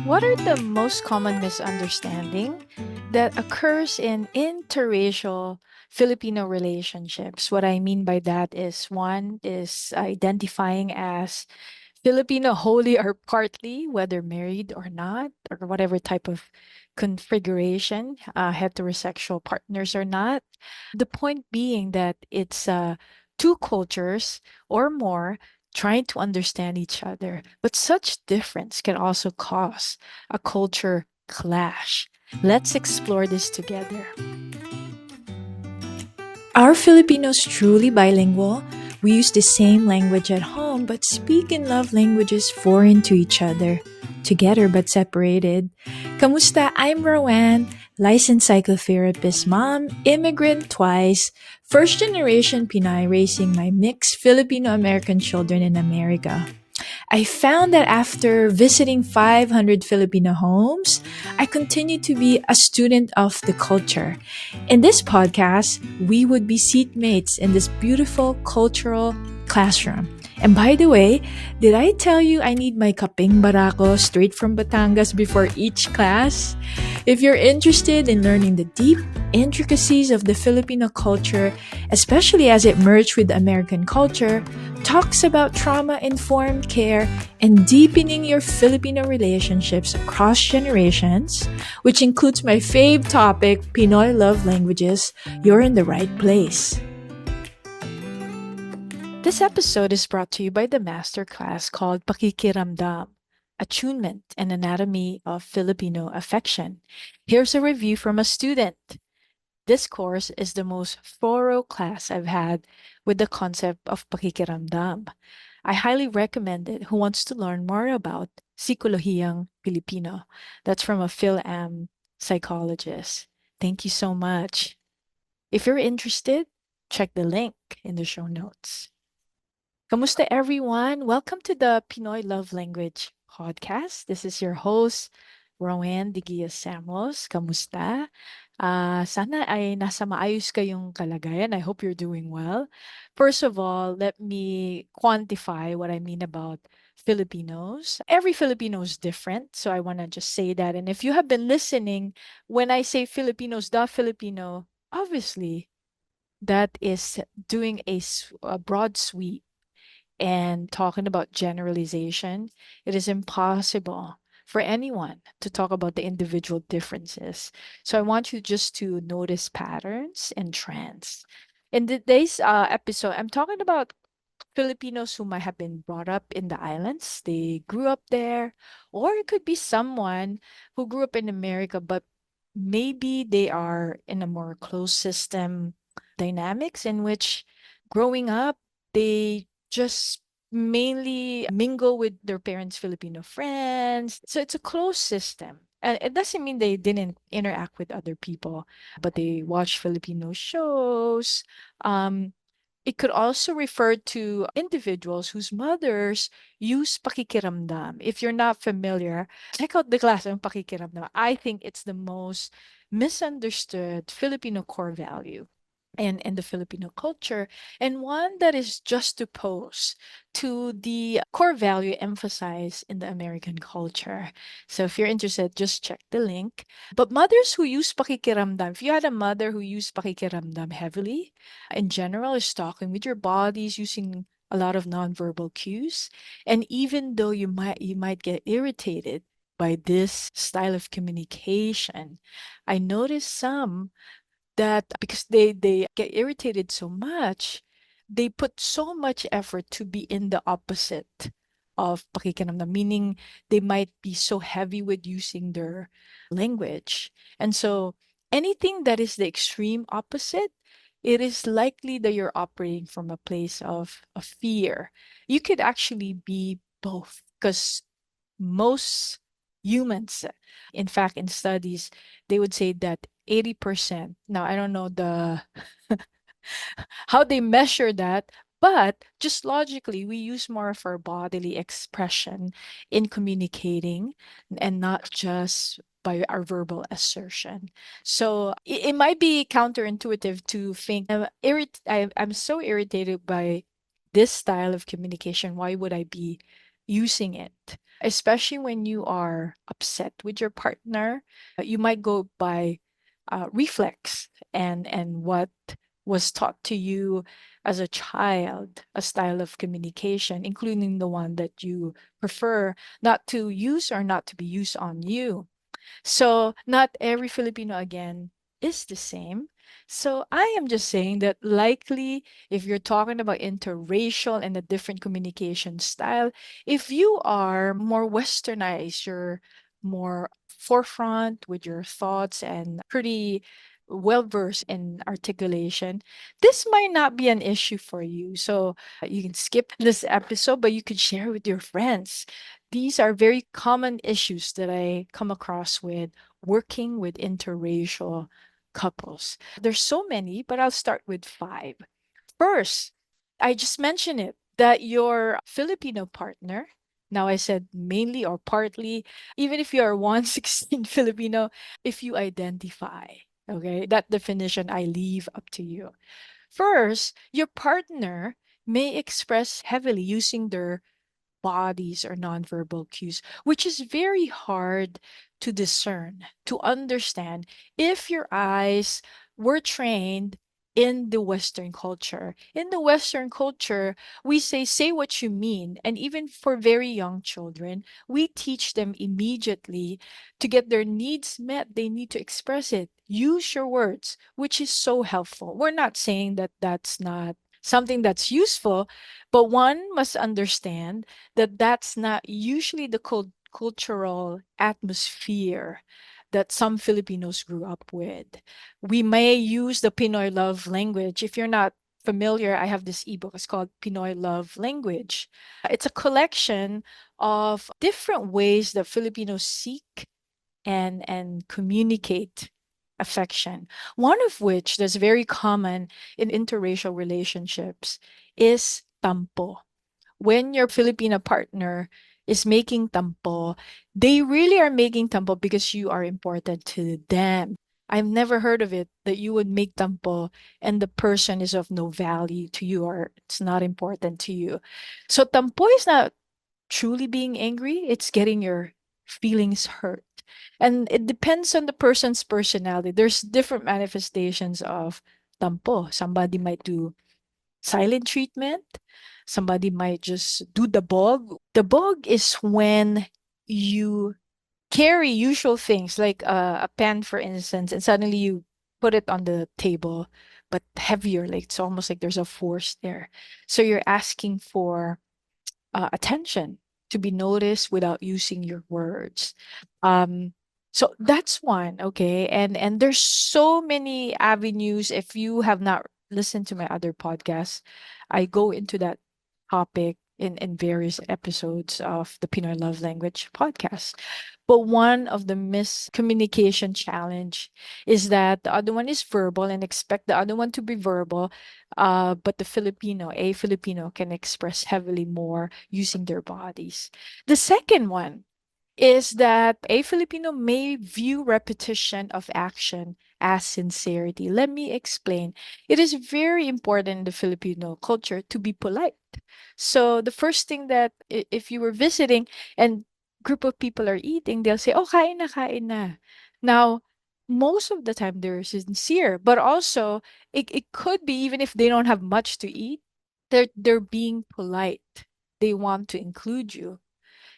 What are the most common misunderstanding that occurs in interracial Filipino relationships? What I mean by that is one is identifying as Filipino wholly or partly, whether married or not, or whatever type of configuration, heterosexual partners or not. The point being that it's two cultures or more trying to understand each other, but such difference can also cause a culture clash. Let's explore this together. Are Filipinos truly bilingual? We use the same language at home but speak in love languages foreign to each other, together but separated. Kamusta? I'm Roanne, licensed psychotherapist mom, immigrant twice, first generation Pinoy raising my mixed Filipino American children in America. I found that after visiting 500 Filipino homes, I continue to be a student of the culture. In this podcast, we would be seatmates in this beautiful cultural classroom. And by the way, did I tell you I need my kaping barako straight from Batangas before each class? If you're interested in learning the deep intricacies of the Filipino culture, especially as it merged with American culture, talks about trauma-informed care and deepening your Filipino relationships across generations, which includes my fave topic, Pinoy love languages, you're in the right place. This episode is brought to you by the masterclass called Pakikiramdam, Attunement and Anatomy of Filipino Affection. Here's a review from a student. This course is the most thorough class I've had with the concept of pakikiramdam. I highly recommend it who wants to learn more about Psikolohiyang Filipino. That's from a PhilAm psychologist. Thank you so much. If you're interested, check the link in the show notes. Kamusta everyone? Welcome to the Pinoy Love Language podcast. This is your host, Roanne Digia Samos. Kamusta? Sana ay nasa maayos kayong kalagayan. I hope you're doing well. First of all, let me quantify what I mean about Filipinos. Every Filipino is different, so I want to just say that. And if you have been listening, when I say Filipinos, the Filipino, obviously that is doing a broad sweep and talking about generalization. It is impossible for anyone to talk about the individual differences. So I want you just to notice patterns and trends. In today's episode, I'm talking about Filipinos who might have been brought up in the islands. They grew up there, or it could be someone who grew up in America, but maybe they are in a more closed system dynamics in which growing up, they just mainly mingle with their parents' Filipino friends. So it's a closed system. And it doesn't mean they didn't interact with other people, but they watch Filipino shows. Um, it could also refer to individuals whose mothers use pakikiramdam. If you're not familiar, check out the class on pakikiramdam. I think it's the most misunderstood Filipino core value and the Filipino culture, and one that is just opposed to the core value emphasized in the American culture. So if you're interested, just check the link. But mothers who use pakikiramdam, if you had a mother who used pakikiramdam heavily, in general, is talking with your bodies using a lot of nonverbal cues. And even though you might get irritated by this style of communication, I noticed some that because they get irritated so much, they put so much effort to be in the opposite of pakikiramdam, meaning they might be so heavy with using their language. And so anything that is the extreme opposite, it is likely that you're operating from a place of fear. You could actually be both because most humans, in fact, in studies, they would say that 80%. Now, I don't know how they measure that, but just logically, we use more of our bodily expression in communicating and not just by our verbal assertion. So it might be counterintuitive to think I'm so irritated by this style of communication. Why would I be using it? especially when you are upset with your partner. You might go by reflex and what was taught to you as a child, a style of communication, including the one that you prefer not to use or not to be used on you. So not every Filipino again is the same. So I am just saying that likely if you're talking about interracial and a different communication style, if you are more westernized, you're more forefront with your thoughts and pretty well versed in articulation, this might not be an issue for you. So you can skip this episode, but you could share with your friends. These are very common issues that I come across with working with interracial couples. There's so many, but I'll start with five. First, I just mentioned it that your Filipino partner, now I said mainly or partly, even if you are 116 Filipino, if you identify, okay, that definition I leave up to you. First, your partner may express heavily using their bodies or nonverbal cues, which is very hard to discern, to understand if your eyes were trained in the Western culture. In the Western culture, we say what you mean. And even for very young children, we teach them immediately to get their needs met, they need to express it. Use your words, which is so helpful. We're not saying that that's not something that's useful, but one must understand that that's not usually the cultural atmosphere that some Filipinos grew up with. We may use the Pinoy love language. If you're not familiar, I have this ebook. It's called Pinoy Love Language. It's a collection of different ways that Filipinos seek and communicate affection. One of which that's very common in interracial relationships is tampo. When your Filipino partner is making tampo, they really are making tampo because you are important to them. I've never heard of it that you would make tampo and the person is of no value to you or it's not important to you. So tampo is not truly being angry, it's getting your feelings hurt. And it depends on the person's personality. There's different manifestations of tampo. Somebody might do silent treatment. Somebody might just do the bog. The bog is when you carry usual things like a pen, for instance, and suddenly you put it on the table, but heavier. Like it's almost like there's a force there. So you're asking for attention to be noticed without using your words. Um, so that's one, okay? And there's so many avenues. If you have not listened to my other podcasts, I go into that topic in various episodes of the Pinoy Love Language podcast. But one of the miscommunication challenge is that the other one is verbal and expect the other one to be verbal, but a Filipino can express heavily more using their bodies. The second one is that a Filipino may view repetition of action as sincerity. Let me explain. It is very important in the Filipino culture to be polite. So the first thing that if you were visiting and group of people are eating, they'll say, "Oh, kain na, kain na." Now, most of the time they're sincere, but also it could be even if they don't have much to eat, they're being polite. They want to include you,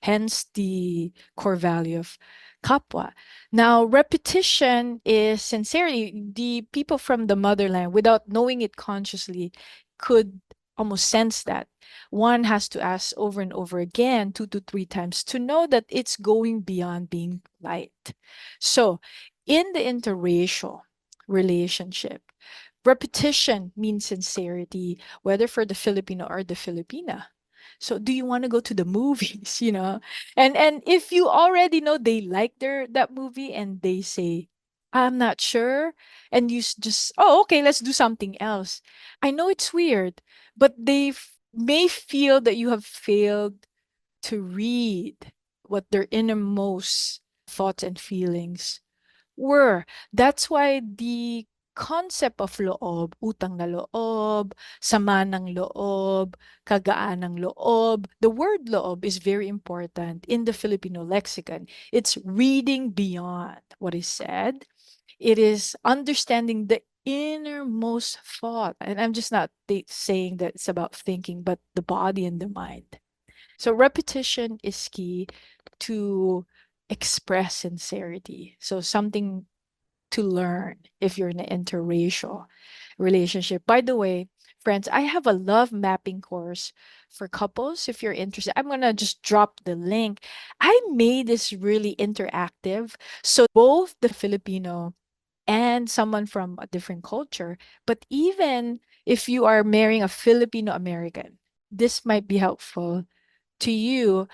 hence the core value of kapwa. Now, repetition is sincerity. The people from the motherland, without knowing it consciously, could almost sense that. One has to ask over and over again, 2 to 3 times, to know that it's going beyond being polite. So, in the interracial relationship, repetition means sincerity, whether for the Filipino or the Filipina. So do you want to go to the movies, And if you already know they like that movie and they say, I'm not sure, and you just, oh, okay, let's do something else. I know it's weird, but they may feel that you have failed to read what their innermost thoughts and feelings were. That's why the concept of loob, utang na loob, sama ng loob, kagaan ng loob. The word loob is very important in the Filipino lexicon. It's reading beyond what is said. It is understanding the innermost thought. And I'm just not saying that it's about thinking, but the body and the mind. So repetition is key to express sincerity. So something to learn if you're in an interracial relationship. By the way, friends, I have a love mapping course for couples. If you're interested, I'm going to just drop the link. I made this really interactive. So both the Filipino and someone from a different culture, but even if you are marrying a Filipino American, this might be helpful to you,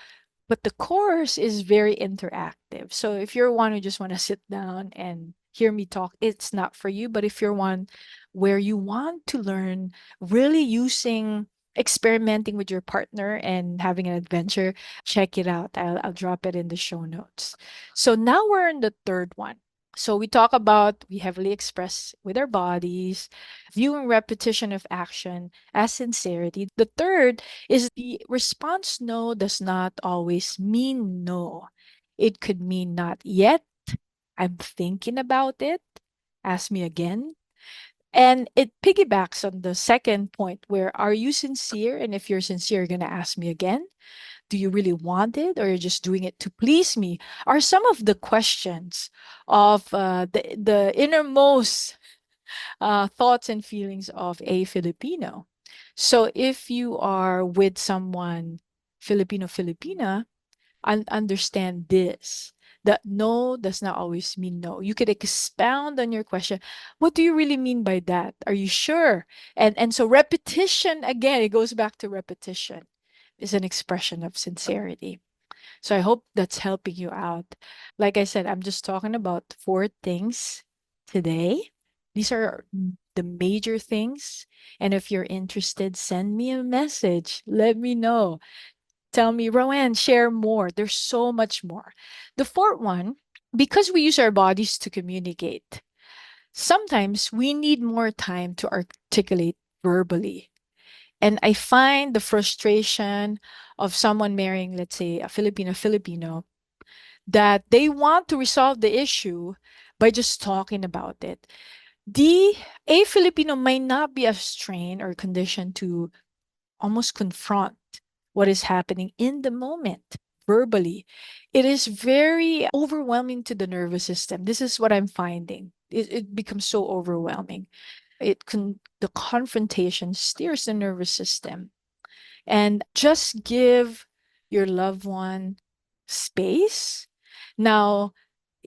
but the course is very interactive. So if you're one who just want to sit down and hear me talk, it's not for you. But if you're one where you want to learn really using experimenting with your partner and having an adventure, check it out. I'll drop it in the show notes. So now we're in the third one. So we talk about we heavily express with our bodies, viewing repetition of action as sincerity. The third is the response no does not always mean no. It could mean not yet. I'm thinking about it. Ask me again. And it piggybacks on the second point where are you sincere? And if you're sincere, you're going to ask me again. Do you really want it or you're just doing it to please me? Are some of the questions of the innermost thoughts and feelings of a Filipino. So if you are with someone Filipino Filipina, understand this. That no does not always mean no. You could expound on your question. What do you really mean by that? Are you sure? And so repetition again, it goes back to repetition is an expression of sincerity. So I hope that's helping you out. Like I said, I'm just talking about four things today. These are the major things. And if you're interested, send me a message. Let me know. Tell me, Roanne, share more. There's so much more. The fourth one, because we use our bodies to communicate, sometimes we need more time to articulate verbally. And I find the frustration of someone marrying, let's say, a Filipino Filipino, that they want to resolve the issue by just talking about it. The a Filipino might not be as trained or conditioned to almost confront what is happening in the moment verbally. It is very overwhelming to the nervous system. This is what I'm finding. It becomes so overwhelming. The confrontation steers the nervous system. And just give your loved one space. Now,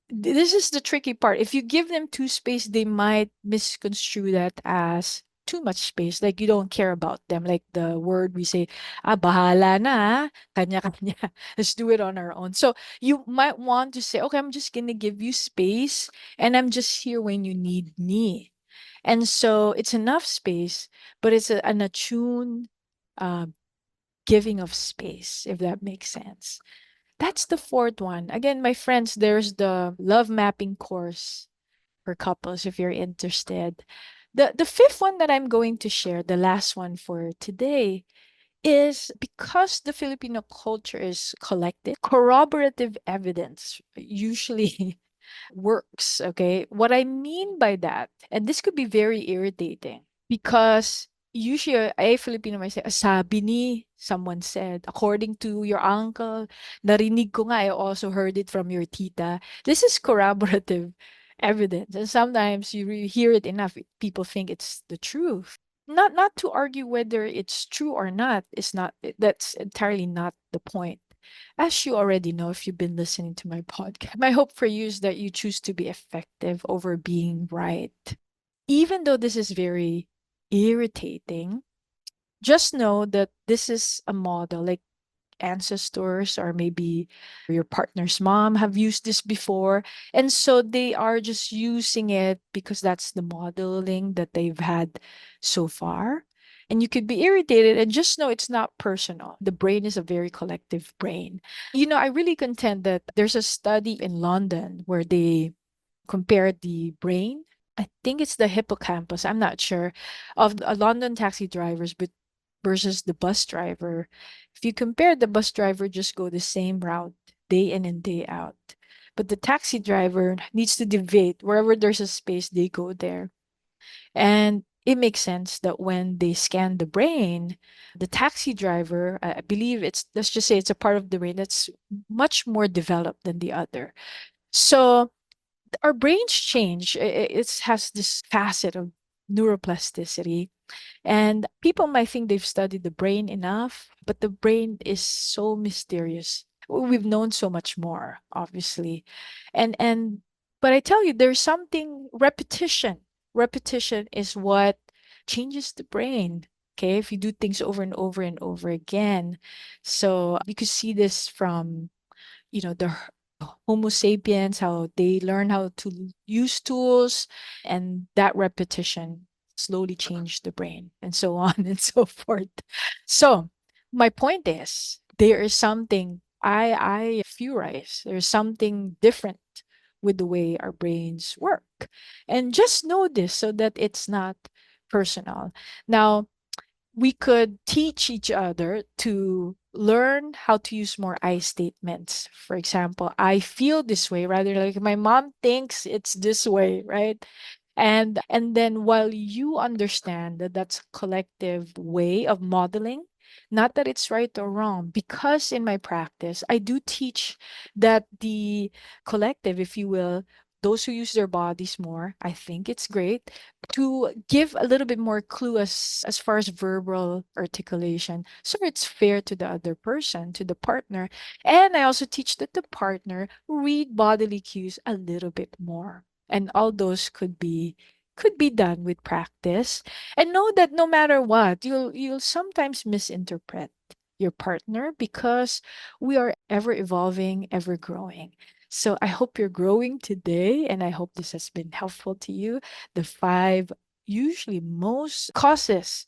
this is the tricky part. If you give them too space, they might misconstrue that as too much space, like you don't care about them. Like the word we say, bahala na, kanya-kanya. Let's do it on our own. So you might want to say, okay, I'm just gonna give you space and I'm just here when you need me. And so it's enough space, but it's an attuned uh, giving of space, if that makes sense. That's the fourth one. Again, my friends, there's the love mapping course for couples if you're interested. The fifth one that I'm going to share, the last one for today, is because the Filipino culture is collective, corroborative evidence usually works. Okay. What I mean by that, and this could be very irritating because usually a Filipino might say, sabi ni, someone said, according to your uncle, narinig ko nga, I also heard it from your tita. This is corroborative evidence. And sometimes you hear it enough, people think it's the truth. Not to argue whether it's true or not is not that's entirely not the point. As you already know, if you've been listening to my podcast, my hope for you is that you choose to be effective over being right. Even though this is very irritating, just know that this is a model. Like ancestors or maybe your partner's mom have used this before. And so they are just using it because that's the modeling that they've had so far. And you could be irritated and just know it's not personal. The brain is a very collective brain. I really contend that there's a study in London where they compared the brain I think it's the hippocampus, I'm not sure, of a London taxi drivers but versus the bus driver. If you compare, the bus driver just go the same route day in and day out. But the taxi driver needs to deviate. Wherever there's a space, they go there. And it makes sense that when they scan the brain, the taxi driver, I believe it's, let's just say it's a part of the brain that's much more developed than the other. So our brains change. It has this facet of neuroplasticity. And people might think they've studied the brain enough, but the brain is so mysterious. We've known so much more, obviously. And but I tell you, there's something repetition. Repetition is what changes the brain. Okay, if you do things over and over and over again. So you could see this from, the Homo sapiens, how they learn how to use tools, and that repetition slowly changed the brain, and so on and so forth. So, my point is, there is something I theorize. There's something different with the way our brains work, and just know this so that it's not personal. Now, we could teach each other to learn how to use more I statements. For example, I feel this way, rather like my mom thinks it's this way, right? And then while you understand that that's a collective way of modeling, not that it's right or wrong, because in my practice I do teach that the collective, if you will, those who use their bodies more, I think it's great to give a little bit more clue as far as verbal articulation, so it's fair to the other person, to the partner. And I also teach that the partner read bodily cues a little bit more, and all those could be done with practice. And know that no matter what, you'll sometimes misinterpret your partner, because we are ever evolving, ever growing. So I hope you're growing today, and I hope this has been helpful to you. The five usually most causes.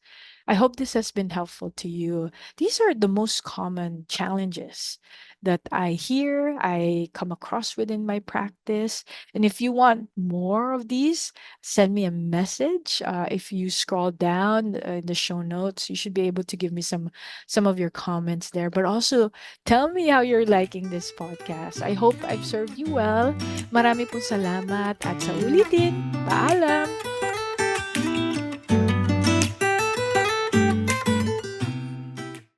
I hope this has been helpful to you. These are the most common challenges that I hear, I come across within my practice. And if you want more of these, send me a message. If you scroll down in the show notes, you should be able to give me some of your comments there. But also tell me how you're liking this podcast. I hope I've served you well. Marami pong salamat at sa ulitin. Paalam!